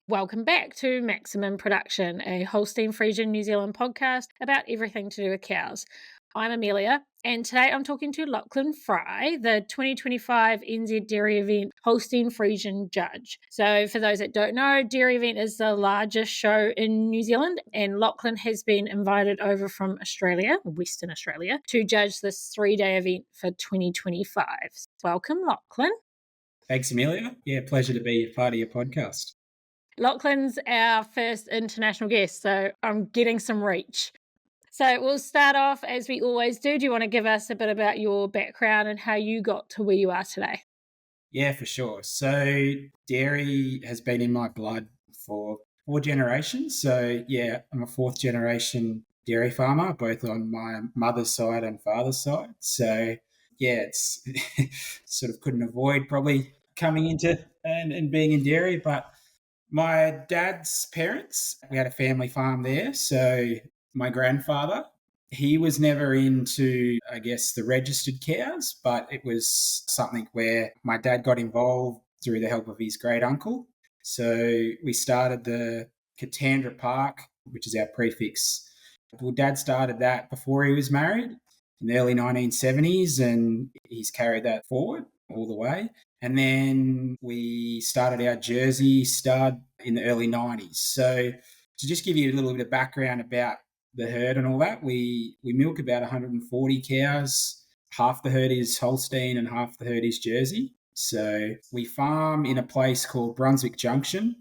Welcome back to Maximum Production, a Holstein Friesian New Zealand podcast about everything to do with cows. I'm Amelia, and today I'm talking to Lachlan Fry, the 2025 NZ DairyEvent Holstein Friesian judge. So, for those that don't know, DairyEvent is the largest show in New Zealand, and Lachlan has been invited over from Australia, Western Australia, to judge this 3-day event for 2025. Welcome, Lachlan. Thanks, Amelia. Yeah, pleasure to be a part of your podcast. Lachlan's our first international guest, so I'm getting some reach. So we'll start off as we always do. Do you want to give us a bit about your background and how you got to where you are today? Yeah, for sure. So, dairy has been in my blood for 4 generations. So, yeah, I'm a fourth generation dairy farmer, both on my mother's side and father's side. So, yeah, it's sort of couldn't avoid probably coming into and being in dairy. But my dad's parents, we had a family farm there. So my grandfather, he was never into, I guess, the registered cows, but it was something where my dad got involved through the help of his great uncle. So we started the Katandra Park, which is our prefix. Well, dad started that before he was married in the early 1970s, and he's carried that forward all the way. And then we started our Jersey stud in the early 90s. So to just give you a little bit of background about the herd and all that, we milk about 140 cows. Half the herd is Holstein and half the herd is Jersey. So we farm in a place called Brunswick Junction.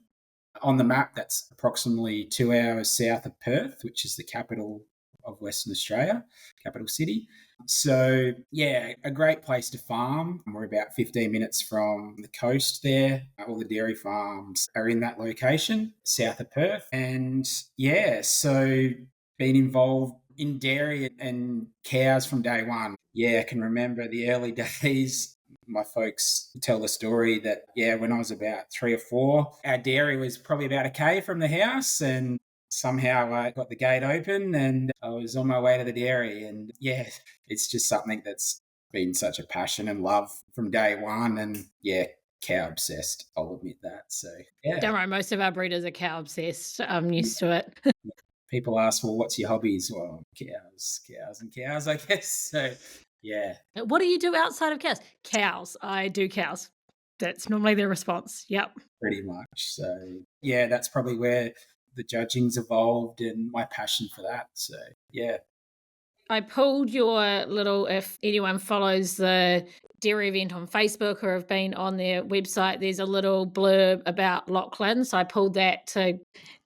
On the map, that's approximately 2 hours south of Perth, which is the capital of Western Australia, capital city. So, yeah, a great place to farm. We're about 15 minutes from the coast there. All the dairy farms are in that location, south of Perth. And yeah, so been involved in dairy and cows from day one. Yeah, I can remember the early days. My folks tell the story that, yeah, when I was about 3 or 4, our dairy was probably about a K from the house, and somehow I got the gate open and I was on my way to the dairy. And yeah, it's just something that's been such a passion and love from day one. And yeah, cow obsessed, I'll admit that. So yeah, Don't worry, most of our breeders are cow obsessed. I'm used to it. people ask, well, what's your hobbies? Well, cows and cows, I guess. So yeah, What do you do outside of cows? Cows. I do cows. That's normally their response. Yep. pretty much. So yeah, that's probably where the judging's evolved and my passion for that. So yeah. I pulled your little, if anyone follows the DairyEvent on Facebook or have been on their website, there's a little blurb about Lachlan. So I pulled that to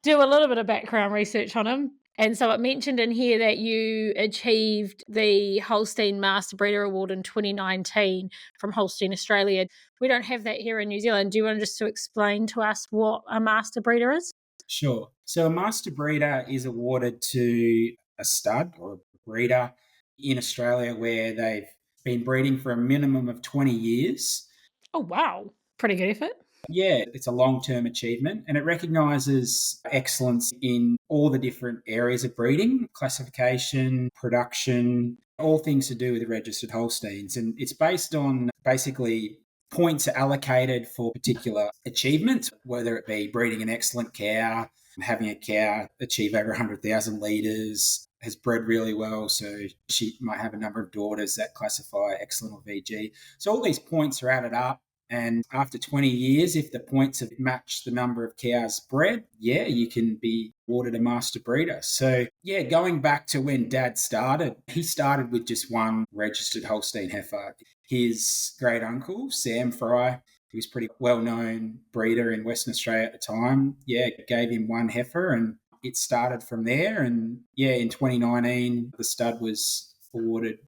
do a little bit of background research on him. And so it mentioned in here that you achieved the Holstein Master Breeder Award in 2019 from Holstein Australia. We don't have that here in New Zealand. Do you want just to explain to us what a Master Breeder is? Sure. So a master breeder is awarded to a stud or a breeder in Australia where they've been breeding for a minimum of 20 years. Oh, wow. Pretty good effort. Yeah, it's a long term achievement and it recognises excellence in all the different areas of breeding, classification, production, all things to do with registered Holsteins. And it's based on basically points are allocated for particular achievements, whether it be breeding an excellent cow, having a cow achieve over 100,000 litres, has bred really well. So she might have a number of daughters that classify excellent or VG. So all these points are added up. And after 20 years, if the points have matched the number of cows bred, yeah, you can be awarded a master breeder. So, yeah, going back to when Dad started, he started with just one registered Holstein heifer. His great uncle, Sam Fry, he was a pretty well-known breeder in Western Australia at the time, yeah, gave him one heifer and it started from there. And, yeah, in 2019, the stud was awarded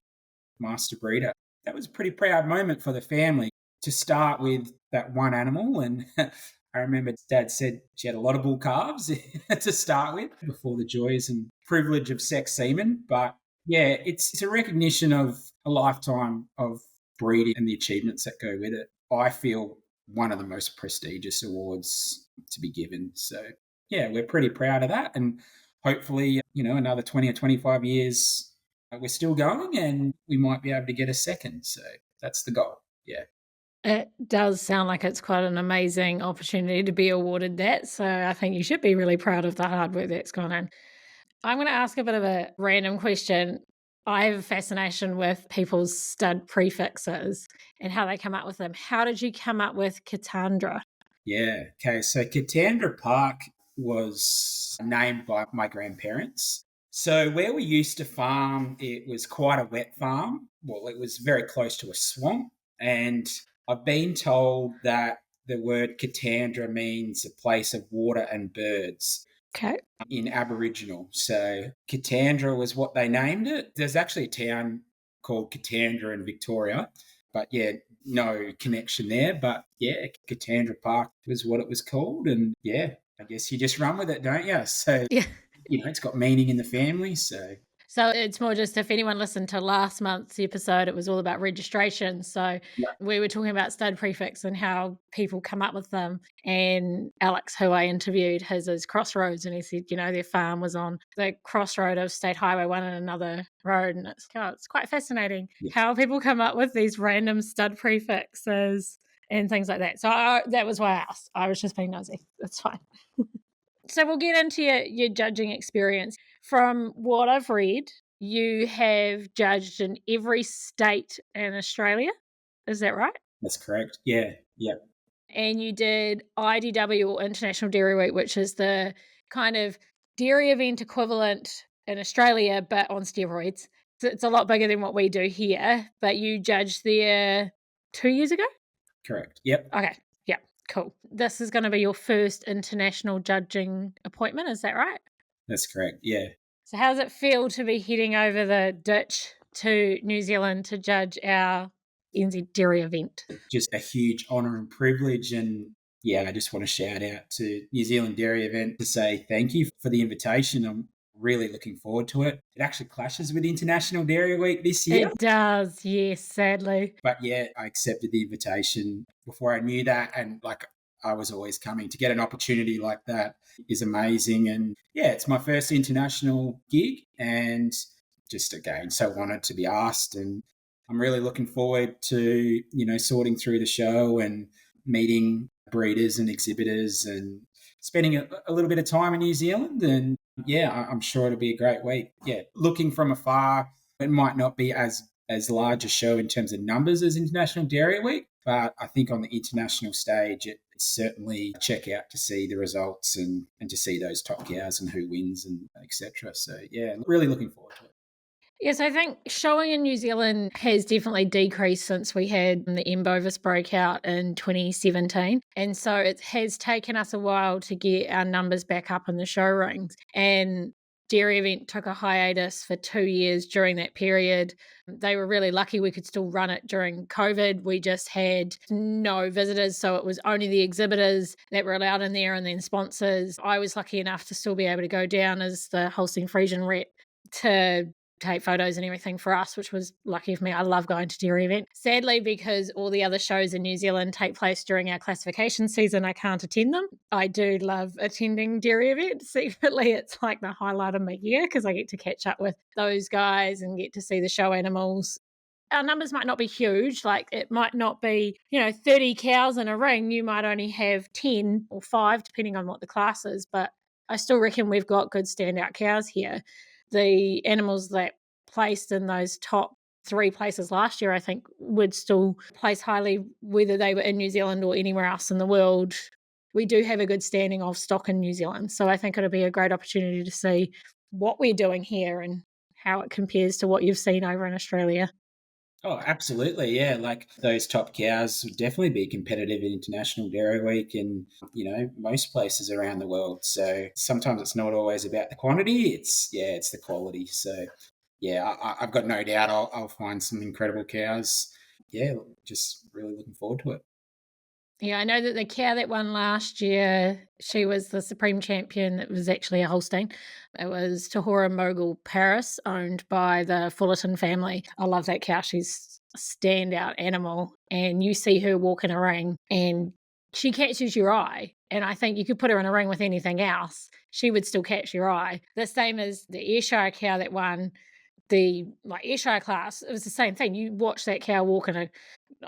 master breeder. That was a pretty proud moment for the family to start with that one animal. And I remember Dad said she had a lot of bull calves to start with before the joys and privilege of sex semen. But yeah, it's a recognition of a lifetime of breeding and the achievements that go with it. I feel one of the most prestigious awards to be given. So yeah, we're pretty proud of that. And hopefully, another 20 or 25 years, we're still going and we might be able to get a second. So that's the goal. Yeah. It does sound like it's quite an amazing opportunity to be awarded that, so I think you should be really proud of the hard work that's gone in. I'm gonna ask a bit of a random question. I have a fascination with people's stud prefixes and how they come up with them. How did you come up with Katandra? Yeah. Okay. So Katandra Park was named by my grandparents. So where we used to farm, it was quite a wet farm. Well, it was very close to a swamp. And I've been told that the word Katandra means a place of water and birds Okay. in Aboriginal. So Katandra was what they named it. There's actually a town called Katandra in Victoria, but yeah, no connection there. But yeah, Katandra Park was what it was called, and yeah, I guess you just run with it, don't you? So Yeah. it's got meaning in the family. So So it's more just if anyone listened to last month's episode, it was all about registration. So yeah, we were talking about stud prefix and how people come up with them. And Alex, who I interviewed, his is Crossroads. And he said, their farm was on the crossroad of State Highway 1 and another road. And it's quite fascinating yeah, how people come up with these random stud prefixes and things like that. So that was why I asked. I was just being nosy. That's fine. So we'll get into your judging experience. From what I've read, you have judged in every state in Australia. Is that right? that's correct. Yeah, yeah, And you did IDW, or International Dairy Week, which is the kind of dairy event equivalent in Australia, but on steroids. So it's a lot bigger than what we do here. But you judged there 2 years ago? correct. Yep, Okay. Yeah. Cool. This is going to be your first international judging appointment. Is that right? that's correct. Yeah. So, how does it feel to be heading over the ditch to New Zealand to judge our NZ Dairy event? Just a huge honour and privilege. And yeah, I just want to shout out to New Zealand Dairy Event to say thank you for the invitation. I'm really looking forward to it. It actually clashes with International Dairy Week this year. It does, yes, sadly. But yeah, I accepted the invitation before I knew that. And like, I was always coming to get an opportunity like that is amazing. And yeah, it's my first international gig. And just again, so honored to be asked. And I'm really looking forward to, sorting through the show and meeting breeders and exhibitors and spending a little bit of time in New Zealand. And yeah, I'm sure it'll be a great week. Yeah, looking from afar, it might not be as large a show in terms of numbers as International Dairy Week, but I think on the international stage, it's certainly check out to see the results and to see those top cows and who wins and etc. So yeah, really looking forward to it. Yes, I think showing in New Zealand has definitely decreased since we had the M. bovis breakout in 2017. And so it has taken us a while to get our numbers back up in the show rings. And Dairy Event took a hiatus for 2 years during that period. They were really lucky we could still run it during COVID. We just had no visitors, so it was only the exhibitors that were allowed in there and then sponsors. I was lucky enough to still be able to go down as the Holstein Friesian rep to take photos and everything for us, which was lucky for me. I love going to Dairy Event. Sadly, because all the other shows in New Zealand take place during our classification season, I can't attend them. I do love attending Dairy Event. Secretly, it's like the highlight of my year because I get to catch up with those guys and get to see the show animals. Our numbers might not be huge, like it might not be, 30 cows in a ring. You might only have 10 or 5, depending on what the class is, but I still reckon we've got good standout cows here. The animals that placed in those top 3 places last year, I think, would still place highly whether they were in New Zealand or anywhere else in the world. We do have a good standing of stock in New Zealand. So I think it'll be a great opportunity to see what we're doing here and how it compares to what you've seen over in Australia. Oh, absolutely. Yeah. Like those top cows would definitely be competitive in International Dairy Week and, most places around the world. So sometimes it's not always about the quantity. It's the quality. So yeah, I've got no doubt I'll find some incredible cows. Yeah. Just really looking forward to it. Yeah, I know that the cow that won last year, she was the supreme champion. It was actually a Holstein. It was Tahora Mogul Paris, owned by the Fullerton family. I love that cow. She's a standout animal. And you see her walk in a ring and she catches your eye. And I think you could put her in a ring with anything else. She would still catch your eye. The same as the Ayrshire cow that won. the Ayrshire class, it was the same thing. You watch that cow walk, and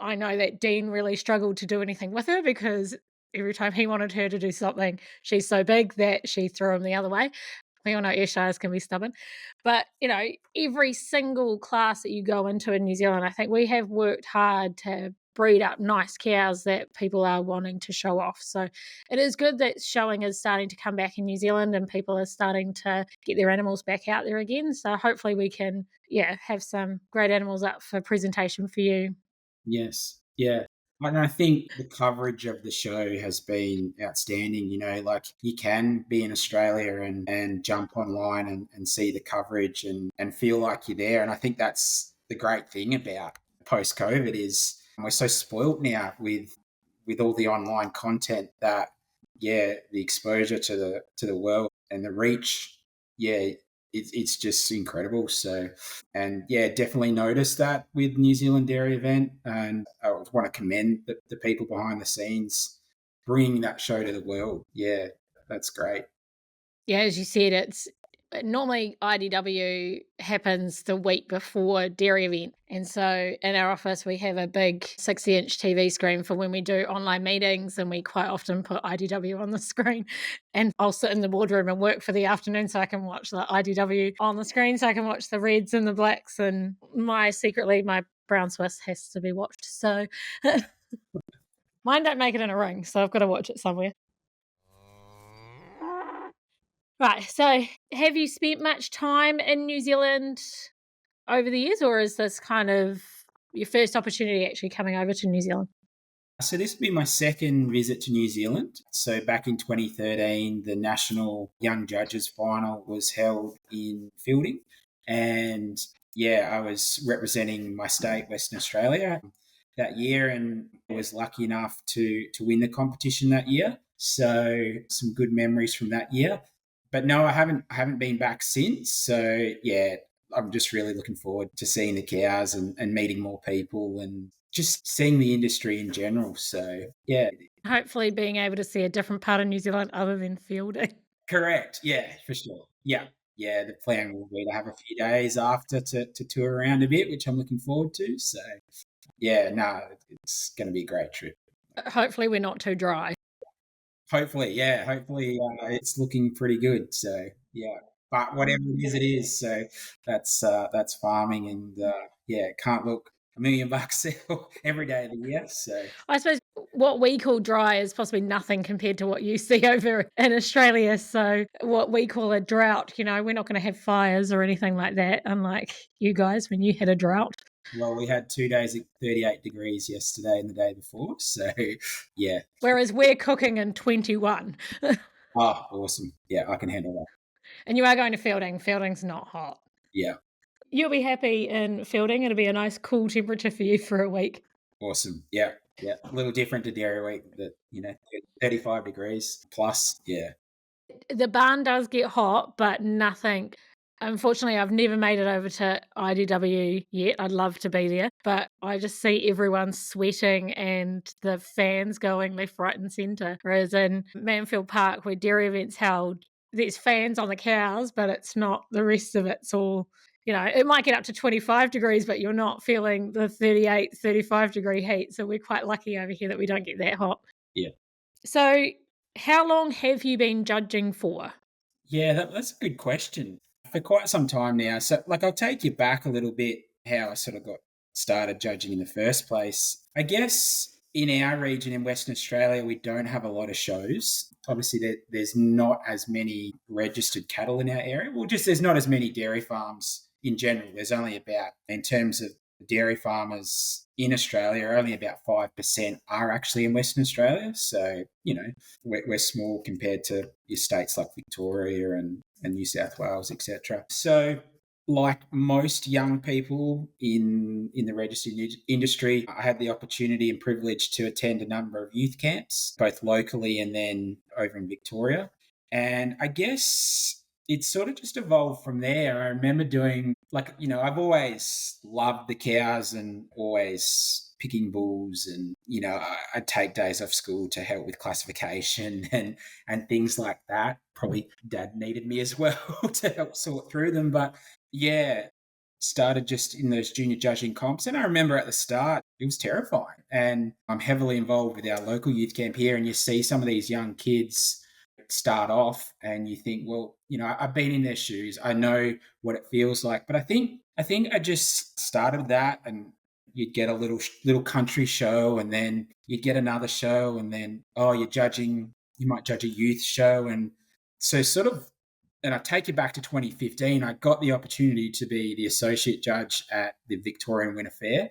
I know that Dean really struggled to do anything with her because every time he wanted her to do something, she's so big that she threw him the other way. We all know Ayrshires can be stubborn. But, every single class that you go into in New Zealand, I think we have worked hard to breed up nice cows that people are wanting to show off. So it is good that showing is starting to come back in New Zealand and people are starting to get their animals back out there again. So hopefully we can, have some great animals up for presentation for you. Yes. Yeah. And I think the coverage of the show has been outstanding. Like you can be in Australia and jump online and see the coverage and feel like you're there. And I think that's the great thing about post COVID is we're so spoilt now with all the online content that the exposure to the world and the reach, it's just incredible. So, and definitely noticed that with New Zealand DairyEvent, and I want to commend the people behind the scenes bringing that show to the world. Yeah, that's great. Yeah, as you said, it's normally IDW happens the week before DairyEvent. And so in our office, we have a big 60-inch TV screen for when we do online meetings, and we quite often put IDW on the screen. And I'll sit in the boardroom and work for the afternoon so I can watch the IDW on the screen, so I can watch the reds and the blacks. And secretly, my brown Swiss has to be watched. So mine don't make it in a ring, so I've got to watch it somewhere. Right. So, have you spent much time in New Zealand over the years, or is this kind of your first opportunity actually coming over to New Zealand? So this will be my second visit to New Zealand. So back in 2013, the National Young Judges Final was held in Fielding, and I was representing my state, Western Australia, that year, and was lucky enough to win the competition that year. So some good memories from that year. But no, I haven't been back since. So I'm just really looking forward to seeing the cows and meeting more people and just seeing the industry in general. So, yeah. Hopefully, being able to see a different part of New Zealand other than Fielding. Correct. Yeah, for sure. Yeah. Yeah, the plan will be to have a few days after to tour around a bit, which I'm looking forward to. So, no, it's going to be a great trip. Hopefully, we're not too dry. Hopefully, it's looking pretty good. So, yeah. But whatever it is. So that's farming, and it can't look $1,000,000 every day of the year. So I suppose what we call dry is possibly nothing compared to what you see over in Australia. So, what we call a drought, we're not going to have fires or anything like that, unlike you guys when you had a drought. well, we had 2 days at 38 degrees yesterday and the day before. So yeah. Whereas we're cooking in 21. Oh, awesome. Yeah, I can handle that. And you are going to Fielding. Fielding's not hot. Yeah, You'll be happy in Fielding. It'll be a nice cool temperature for you for a week. awesome. Yeah, yeah. A little different to Dairy Week, but 35 degrees plus. Yeah. The barn does get hot, but nothing. Unfortunately, I've never made it over to IDW yet. I'd love to be there, but I just see everyone sweating and the fans going left, right, and centre. Whereas in Manfield Park, where DairyEvent's held, there's fans on the cows, but it's not the rest of it's all. It might get up to 25 degrees, but you're not feeling the 38, 35-degree heat. So we're quite lucky over here that we don't get that hot. Yeah. So how long have you been judging for? Yeah, that's a good question. For quite some time now. So, I'll take you back a little bit how I sort of got started judging in the first place. I guess in our region in Western Australia, we don't have a lot of shows. Obviously, there's not as many registered cattle in our area. Well, just there's not as many dairy farms in general. There's only about, in terms of dairy farmers in Australia, only about 5% are actually in Western Australia. So, we're small compared to your states like Victoria and New South Wales, etc. So, like most young people in the registered industry, I had the opportunity and privilege to attend a number of youth camps, both locally and then over in Victoria. And I guess it sort of just evolved from there. I remember doing, I've always loved the cows and always picking bulls, and I'd take days off school to help with classification and things like that. Probably dad needed me as well to help sort through them, but yeah, started just in those junior judging comps. And I remember at the start, it was terrifying. And I'm heavily involved with our local youth camp here. And you see some of these young kids start off and you think, well, I've been in their shoes. I know what it feels like. But I think I just started that, and you'd get a little country show, and then you'd get another show, and then you might judge a youth show. And so sort of, and I take you back to 2015, I got the opportunity to be the associate judge at the Victorian Winter Fair.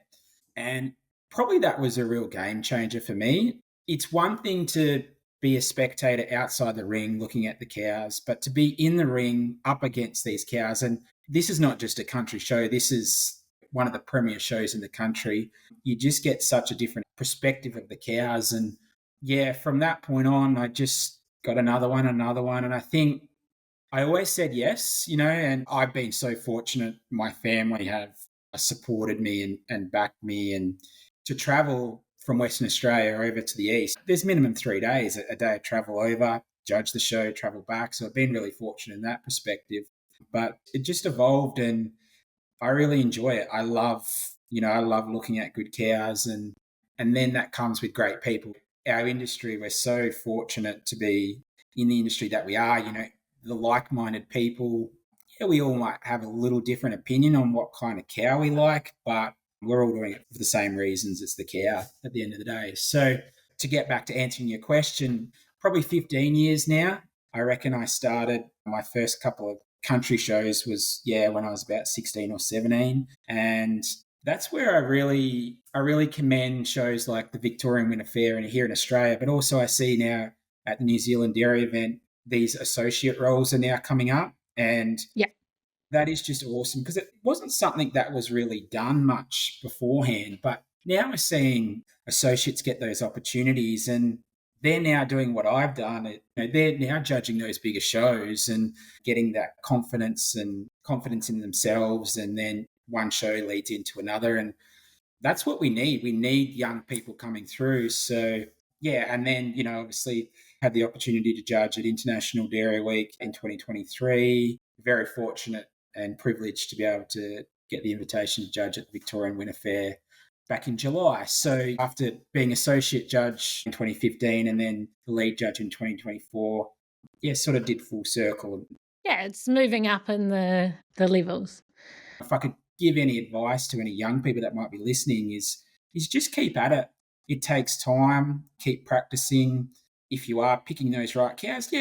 And probably that was a real game changer for me. It's one thing to be a spectator outside the ring looking at the cows, but to be in the ring up against these cows. And this is not just a country show, this is one of the premier shows in the country. You just get such a different perspective of the cows. And yeah, from that point on, I just got another one. And I think I always said yes, and I've been so fortunate. My family have supported me and backed me. And to travel from Western Australia over to the east, there's minimum 3 days, a day of travel over, judge the show, travel back. So I've been really fortunate in that perspective. But it just evolved, and I really enjoy it. I love looking at good cows, and then that comes with great people. Our industry, we're so fortunate to be in the industry that we are, the like-minded people. Yeah, we all might have a little different opinion on what kind of cow we like, but we're all doing it for the same reasons. It's the cow at the end of the day. So to get back to answering your question, probably 15 years now. I reckon I started my first couple of country shows was, when I was about 16 or 17. And that's where I really commend shows like the Victorian Winter Fair and here in Australia, but also I see now at the New Zealand DairyEvent, these associate roles are now coming up. And Yeah. that is just awesome, because it wasn't something that was really done much beforehand. But now we're seeing associates get those opportunities, and they're now doing what I've done. They're now judging those bigger shows and getting that confidence in themselves. And then one show leads into another. And that's what we need. We need young people coming through. So yeah, and then obviously had the opportunity to judge at International Dairy Week in 2023. Very fortunate and privileged to be able to get the invitation to judge at the Victorian Winter Fair back in July. So after being associate judge in 2015 and then the lead judge in 2024, sort of did full circle. Yeah, it's moving up in the levels. If I could give any advice to any young people that might be listening, is just keep at it. It takes time, keep practicing. If you are picking those right cows,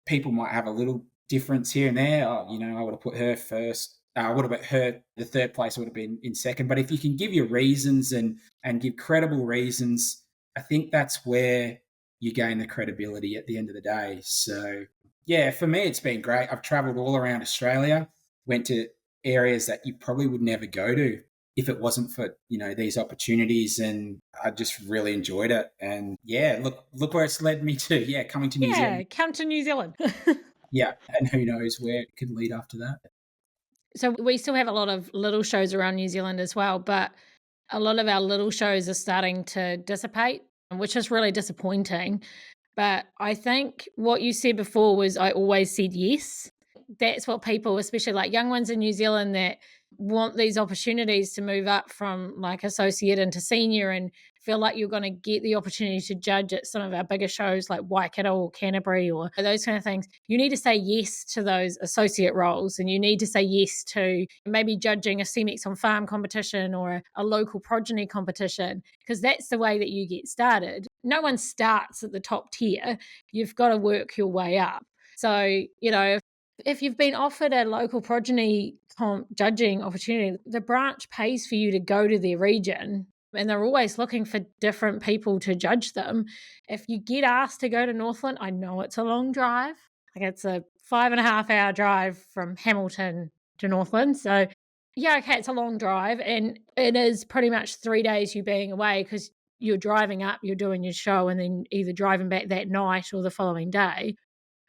people might have a little difference here and there. Oh, I would have put her first. I would have put her, the third place would have been in second. But if you can give your reasons and give credible reasons, I think that's where you gain the credibility at the end of the day. So yeah, for me, it's been great. I've traveled all around Australia, went to areas that you probably would never go to if it wasn't for these opportunities, and I just really enjoyed it. And look where it's led me to. Coming to New Zealand. Come to New Zealand. And who knows where it could lead after that. So we still have a lot of little shows around New Zealand as well, but a lot of our little shows are starting to dissipate, which is really disappointing. But I think what you said before was I always said yes. That's what people, especially like young ones in New Zealand that want these opportunities to move up from like associate into senior and feel like you're going to get the opportunity to judge at some of our bigger shows like Waikato or Canterbury or those kind of things. You need to say yes to those associate roles, and you need to say yes to maybe judging a CMEX on farm competition or a local progeny competition, because that's the way that you get started. No one starts at the top tier. You've got to work your way up. So, if you've been offered a local progeny judging opportunity, the branch pays for you to go to their region, and they're always looking for different people to judge them. If you get asked to go to Northland, I know it's a long drive. Like it's a 5.5 hour drive from Hamilton to Northland. So it's a long drive, and it is pretty much 3 days you being away, because you're driving up, you're doing your show, and then either driving back that night or the following day.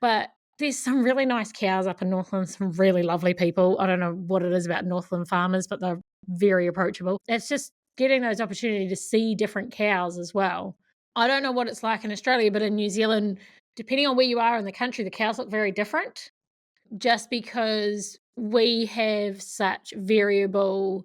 But there's some really nice cows up in Northland, some really lovely people. I don't know what it is about Northland farmers, but they're very approachable. It's just getting those opportunities to see different cows as well. I don't know what it's like in Australia, but in New Zealand, depending on where you are in the country, the cows look very different, just because we have such variable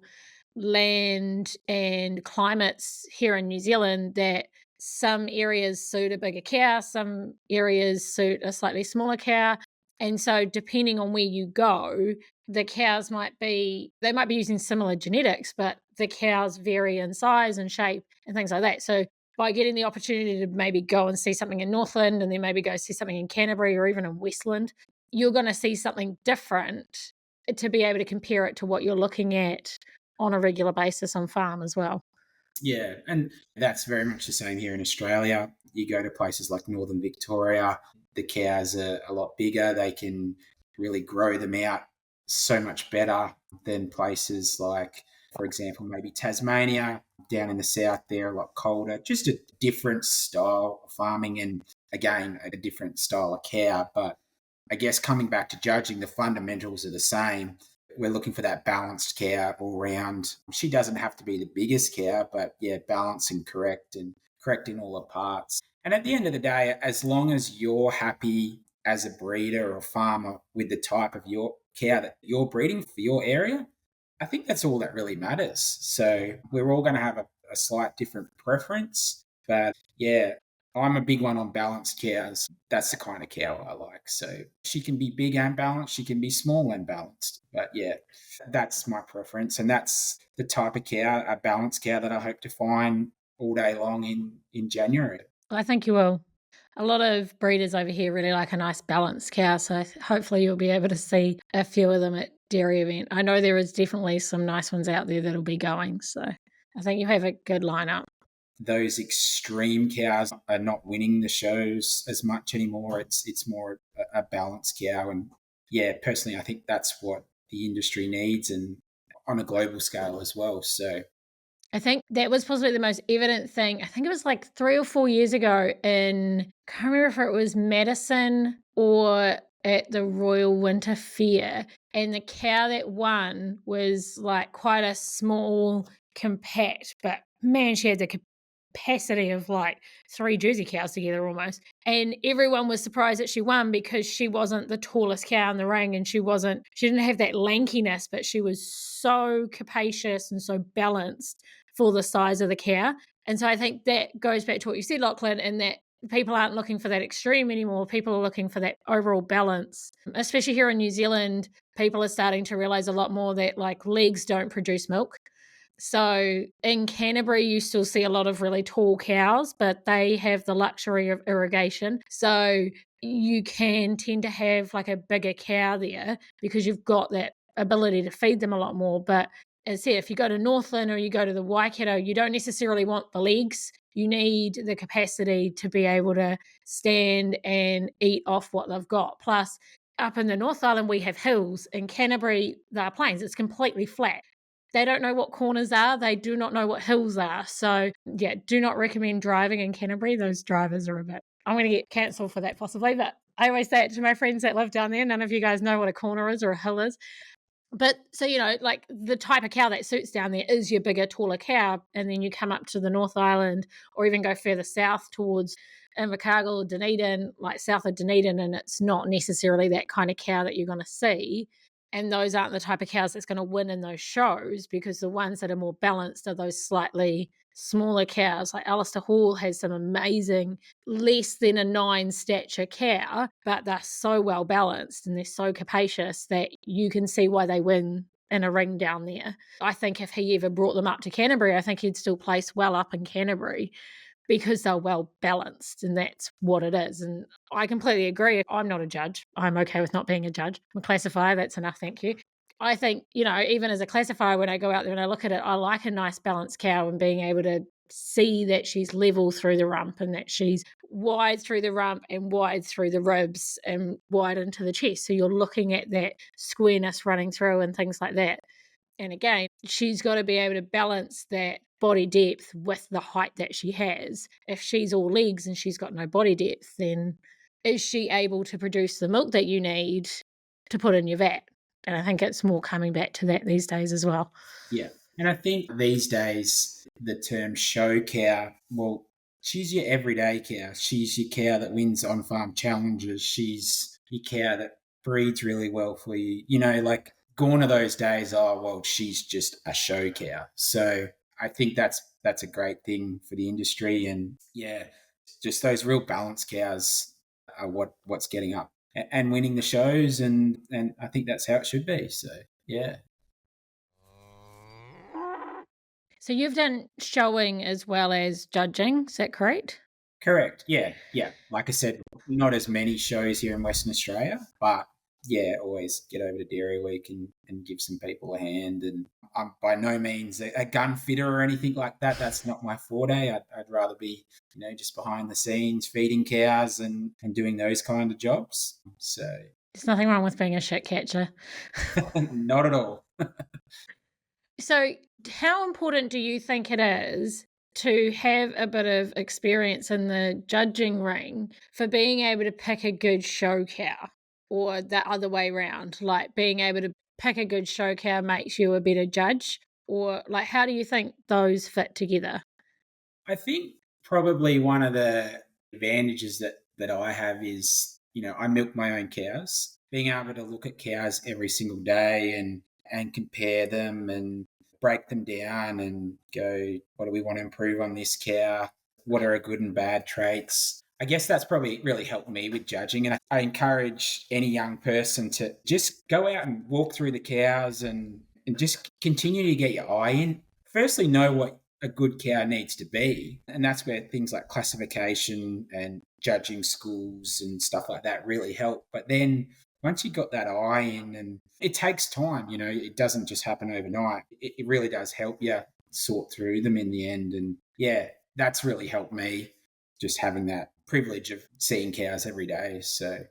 land and climates here in New Zealand that some areas suit a bigger cow, some areas suit a slightly smaller cow. And so depending on where you go, the cows they might be using similar genetics, but the cows vary in size and shape and things like that. So by getting the opportunity to maybe go and see something in Northland and then maybe go see something in Canterbury or even in Westland, you're going to see something different to be able to compare it to what you're looking at on a regular basis on farm as well. Yeah, and that's very much the same here in Australia. You go to places like Northern Victoria, the cows are a lot bigger. They can really grow them out so much better than places like, for example, maybe Tasmania, down in the south there, a lot colder. Just a different style of farming and, again, a different style of cow. But I guess coming back to judging, the fundamentals are the same. We're looking for that balanced cow all round. She doesn't have to be the biggest cow, but yeah, balanced and correct in all the parts. And at the end of the day, as long as you're happy as a breeder or farmer with the type of your cow that you're breeding for your area, I think that's all that really matters. So we're all going to have a slight different preference, but yeah, I'm a big one on balanced cows. That's the kind of cow I like. So she can be big and balanced, she can be small and balanced. But yeah, that's my preference. And that's the type of cow, a balanced cow, that I hope to find all day long in January. I think you will. A lot of breeders over here really like a nice balanced cow, so hopefully you'll be able to see a few of them at DairyEvent. I know there is definitely some nice ones out there that'll be going, so I think you have a good lineup. Those extreme cows are not winning the shows as much anymore. It's more a balanced cow, and yeah, personally, I think that's what the industry needs, and on a global scale as well. So I think that was possibly the most evident thing. I think it was like 3 or 4 years ago I can't remember if it was Madison or at the Royal Winter Fair. And the cow that won was like quite a small, compact, but man, she had the capacity of like 3 Jersey cows together almost. And everyone was surprised that she won because she wasn't the tallest cow in the ring and she didn't have that lankiness, but she was so capacious and so balanced for the size of the cow. And so I think that goes back to what you said, Lachlan, and that people aren't looking for that extreme anymore. People are looking for that overall balance. Especially here in New Zealand, people are starting to realize a lot more that like legs don't produce milk. So in Canterbury, you still see a lot of really tall cows, but they have the luxury of irrigation. So you can tend to have like a bigger cow there because you've got that ability to feed them a lot more. But as I said, if you go to Northland or you go to the Waikato, you don't necessarily want the legs. You need the capacity to be able to stand and eat off what they've got. Plus, up in the North Island, we have hills. In Canterbury, there are plains. It's completely flat. They don't know what corners are. They do not know what hills are. So, yeah, do not recommend driving in Canterbury. Those drivers are a bit. I'm going to get cancelled for that possibly, but I always say it to my friends that live down there. None of you guys know what a corner is or a hill is. But so, like the type of cow that suits down there is your bigger, taller cow. And then you come up to the North Island or even go further south towards Invercargill or Dunedin, like south of Dunedin, and it's not necessarily that kind of cow that you're going to see. And those aren't the type of cows that's going to win in those shows because the ones that are more balanced are those slightly smaller cows. Like Alistair Hall has some amazing, less than a 9 stature cow, but they're so well balanced and they're so capacious that you can see why they win in a ring down there. I think if he ever brought them up to Canterbury, I think he'd still place well up in Canterbury because they're well balanced and that's what it is. And I completely agree. I'm not a judge. I'm okay with not being a judge. I'm a classifier. That's enough. Thank you. I think, even as a classifier, when I go out there and I look at it, I like a nice balanced cow and being able to see that she's level through the rump and that she's wide through the rump and wide through the ribs and wide into the chest. So you're looking at that squareness running through and things like that. And again, she's got to be able to balance that body depth with the height that she has. If she's all legs and she's got no body depth, then is she able to produce the milk that you need to put in your vat? And I think it's more coming back to that these days as well. yeah, and I think these days the term show cow, well, she's your everyday cow. She's your cow that wins on farm challenges. She's your cow that breeds really well for you. Like gone are those days, oh, well, she's just a show cow. So I think that's a great thing for the industry. And yeah, just those real balanced cows are what's getting up and winning the shows. And I think that's how it should be. So yeah. So you've done showing as well as judging, is that correct? Correct. Yeah. Yeah. Like I said, not as many shows here in Western Australia, but yeah, always get over to Dairy Week and give some people a hand. And I'm by no means a gun fitter or anything like that. That's not my forte. I'd rather be, just behind the scenes, feeding cows and doing those kind of jobs. So There's nothing wrong with being a shit catcher. not at all. So, how important do you think it is to have a bit of experience in the judging ring for being able to pick a good show cow, or the other way around? Like being able to pick a good show cow makes you a better judge, or like how do you think those fit together? I think probably one of the advantages that I have is, I milk my own cows. Being able to look at cows every single day and compare them and break them down and go, what do we want to improve on this cow? What are her good and bad traits? I guess that's probably really helped me with judging. And I encourage any young person to just go out and walk through the cows and just continue to get your eye in. Firstly, know what a good cow needs to be. And that's where things like classification and judging schools and stuff like that really help. But then once you've got that eye in, and it takes time, it doesn't just happen overnight. It really does help you sort through them in the end. And yeah, that's really helped me, just having that privilege of seeing cows every day. So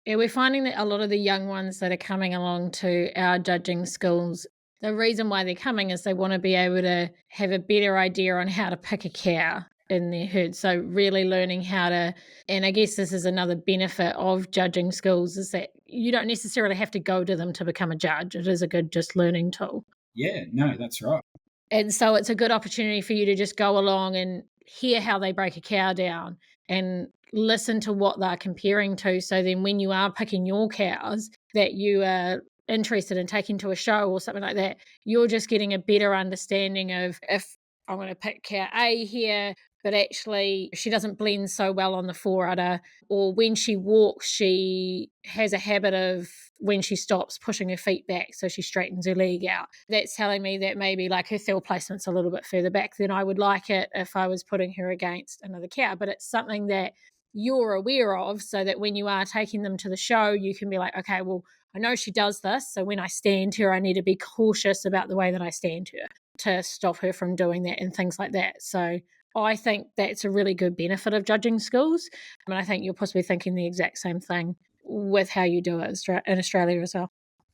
Yeah, we're finding that a lot of the young ones that are coming along to our judging schools, the reason why they're coming is they want to be able to have a better idea on how to pick a cow in their herd. So really learning how to, and I guess this is another benefit of judging schools, is that you don't necessarily have to go to them to become a judge. It is a good just learning tool. yeah, no, that's right. And so it's a good opportunity for you to just go along and hear how they break a cow down and listen to what they're comparing to. So then when you are picking your cows that you are interested in taking to a show or something like that, you're just getting a better understanding of, if I'm going to pick cow A here, but actually she doesn't blend so well on the forudder, or when she walks, she has a habit of, when she stops, pushing her feet back so she straightens her leg out. That's telling me that maybe like her thill placement's a little bit further back than I would like it if I was putting her against another cow. But it's something that you're aware of, so that when you are taking them to the show, you can be like, okay, well, I know she does this, so when I stand her, I need to be cautious about the way that I stand her to stop her from doing that and things like that. So I think that's a really good benefit of judging schools. And I think you're possibly thinking the exact same thing with how you do it in Australia as well.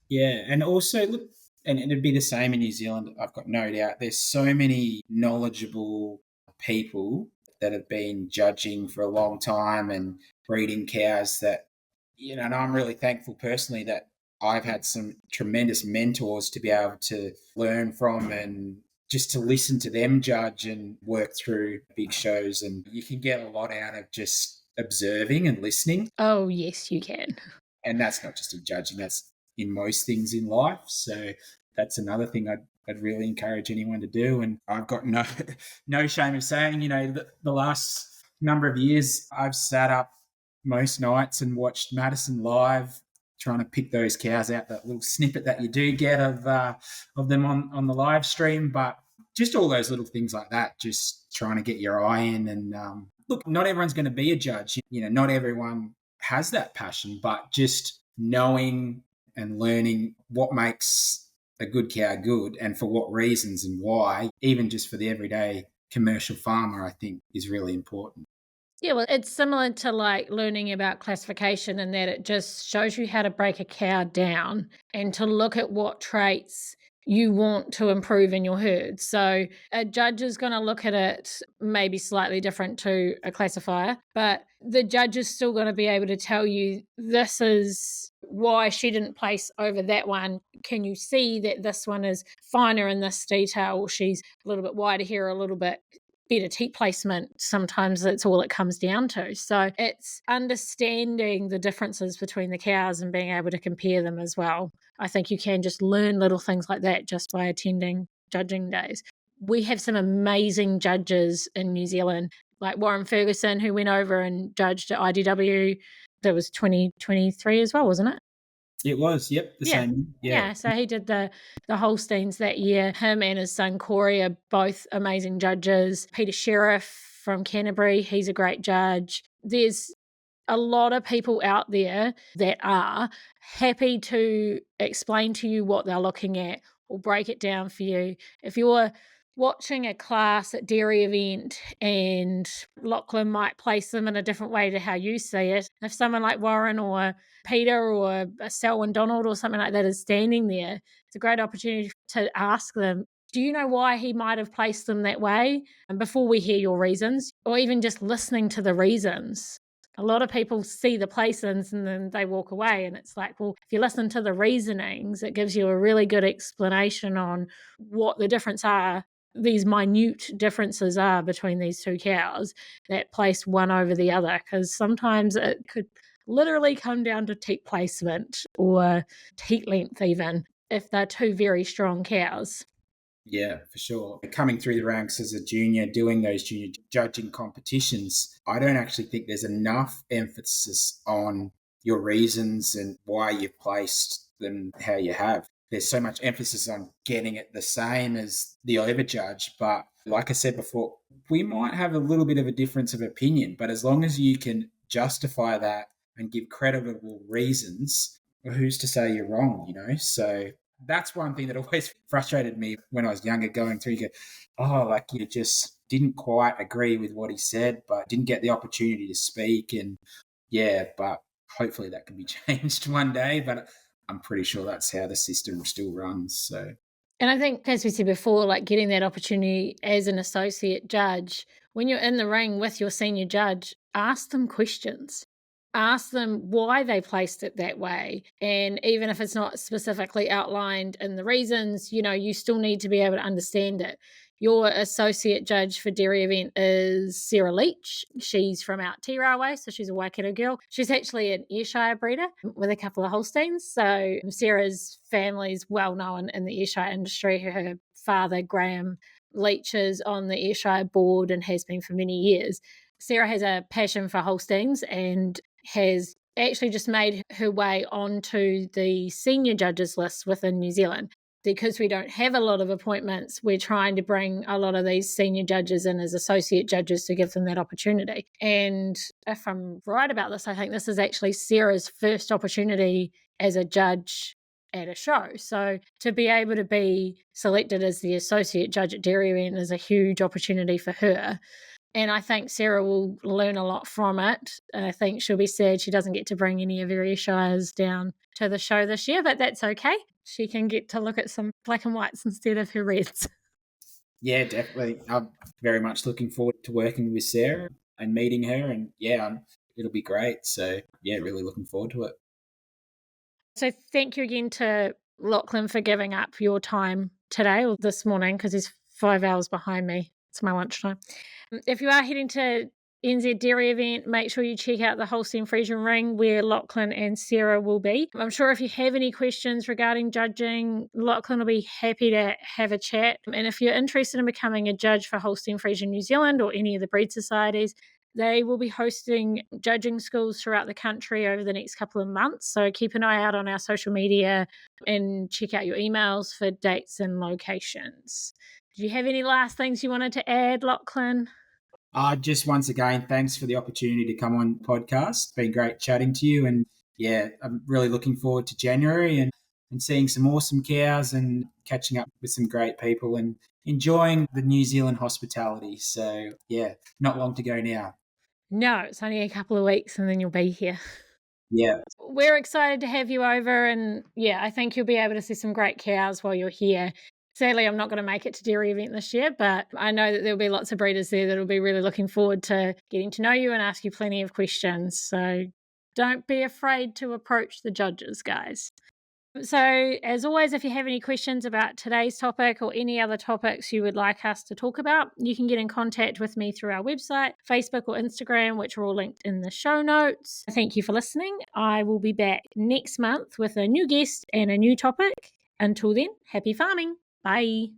Yeah, and also look, and it'd be the same in New Zealand. I've got no doubt. There's so many knowledgeable people that have been judging for a long time and breeding cows that, and I'm really thankful personally that I've had some tremendous mentors to be able to learn from and just to listen to them judge and work through big shows. And you can get a lot out of just observing and listening. Oh, yes, you can. And that's not just in judging, that's in most things in life. So that's another thing I'd really encourage anyone to do. And I've got no no shame in saying, the last number of years I've sat up most nights and watched Madison live, trying to pick those cows out, that little snippet that you do get of them on the live stream. But just all those little things like that, just trying to get your eye in. And look, not everyone's going to be a judge. Not everyone has that passion, but just knowing and learning what makes a good cow good and for what reasons and why, even just for the everyday commercial farmer, I think is really important. Yeah, well, it's similar to like learning about classification, in that it just shows you how to break a cow down and to look at what traits you want to improve in your herd. So a judge is going to look at it maybe slightly different to a classifier, but the judge is still going to be able to tell you, this is why she didn't place over that one. Can you see that this one is finer in this detail, or she's a little bit wider here, a little bit better teat placement. Sometimes that's all it comes down to. So it's understanding the differences between the cows and being able to compare them as well. I think you can just learn little things like that just by attending judging days. We have some amazing judges in New Zealand, like Warren Ferguson, who went over and judged at IDW. That was 2023 as well, wasn't it? It was, yep, the same. Yeah, so he did the Holsteins that year. Him and his son Corey are both amazing judges. Peter Sheriff from Canterbury, he's a great judge. There's a lot of people out there that are happy to explain to you what they're looking at or break it down for you. If you're watching a class at DairyEvent and Lachlan might place them in a different way to how you see it, if someone like Warren or Peter or Selwyn Donald or something like that is standing there, it's a great opportunity to ask them, do you know why he might have placed them that way? And before we hear your reasons, or even just listening to the reasons. A lot of people see the placements and then they walk away, and it's like, well, if you listen to the reasonings, it gives you a really good explanation on what the difference are, these minute differences are between these two cows that place one over the other, because sometimes it could literally come down to teat placement or teat length even if they're two very strong cows. Yeah, for sure. Coming through the ranks as a junior, doing those junior judging competitions, I don't actually think there's enough emphasis on your reasons and why you've placed them how you have. There's so much emphasis on getting it the same as the overjudge. But like I said before, we might have a little bit of a difference of opinion, but as long as you can justify that and give credible reasons, well, who's to say you're wrong, So that's one thing that always frustrated me when I was younger going through. You go, like you just didn't quite agree with what he said, but didn't get the opportunity to speak. And yeah, but hopefully that can be changed one day. But I'm pretty sure that's how the system still runs. So, and I think, as we said before, like getting that opportunity as an associate judge, when you're in the ring with your senior judge, ask them questions. Ask them why they placed it that way. And even if it's not specifically outlined in the reasons, you still need to be able to understand it. Your associate judge for DairyEvent is Sarah Leach. She's from out Te-Rawa, so she's a Waikato girl. She's actually an Ayrshire breeder with a couple of Holsteins. So Sarah's family is well known in the Ayrshire industry. Her father, Graham Leach, is on the Ayrshire board and has been for many years. Sarah has a passion for Holsteins and has actually just made her way onto the senior judges list within New Zealand. Because we don't have a lot of appointments, we're trying to bring a lot of these senior judges in as associate judges to give them that opportunity. And if I'm right about this, I think this is actually Sarah's first opportunity as a judge at a show. So to be able to be selected as the associate judge at DairyEvent is a huge opportunity for her. And I think Sarah will learn a lot from it. I think she'll be sad she doesn't get to bring any of her Ayrshires down to the show this year, but that's okay. She can get to look at some black and whites instead of her reds. Yeah, definitely. I'm very much looking forward to working with Sarah and meeting her. And yeah, it'll be great. So yeah, really looking forward to it. So thank you again to Lachlan for giving up your time today or this morning, because he's 5 hours behind me. It's my lunchtime. If you are heading to NZ DairyEvent, make sure you check out the Holstein Friesian ring where Lachlan and Sarah will be. I'm sure if you have any questions regarding judging, Lachlan will be happy to have a chat. And if you're interested in becoming a judge for Holstein Friesian New Zealand or any of the breed societies, they will be hosting judging schools throughout the country over the next couple of months. So keep an eye out on our social media and check out your emails for dates and locations. Do you have any last things you wanted to add, Lachlan? Just once again, thanks for the opportunity to come on podcast. It's been great chatting to you. And yeah, I'm really looking forward to January and seeing some awesome cows and catching up with some great people and enjoying the New Zealand hospitality. So yeah, not long to go now. No, it's only a couple of weeks and then you'll be here. Yeah. We're excited to have you over, and yeah, I think you'll be able to see some great cows while you're here. Sadly, I'm not going to make it to DairyEvent this year, but I know that there'll be lots of breeders there that'll be really looking forward to getting to know you and ask you plenty of questions. So don't be afraid to approach the judges, guys. So, as always, if you have any questions about today's topic or any other topics you would like us to talk about, you can get in contact with me through our website, Facebook, or Instagram, which are all linked in the show notes. Thank you for listening. I will be back next month with a new guest and a new topic. Until then, happy farming. Bye.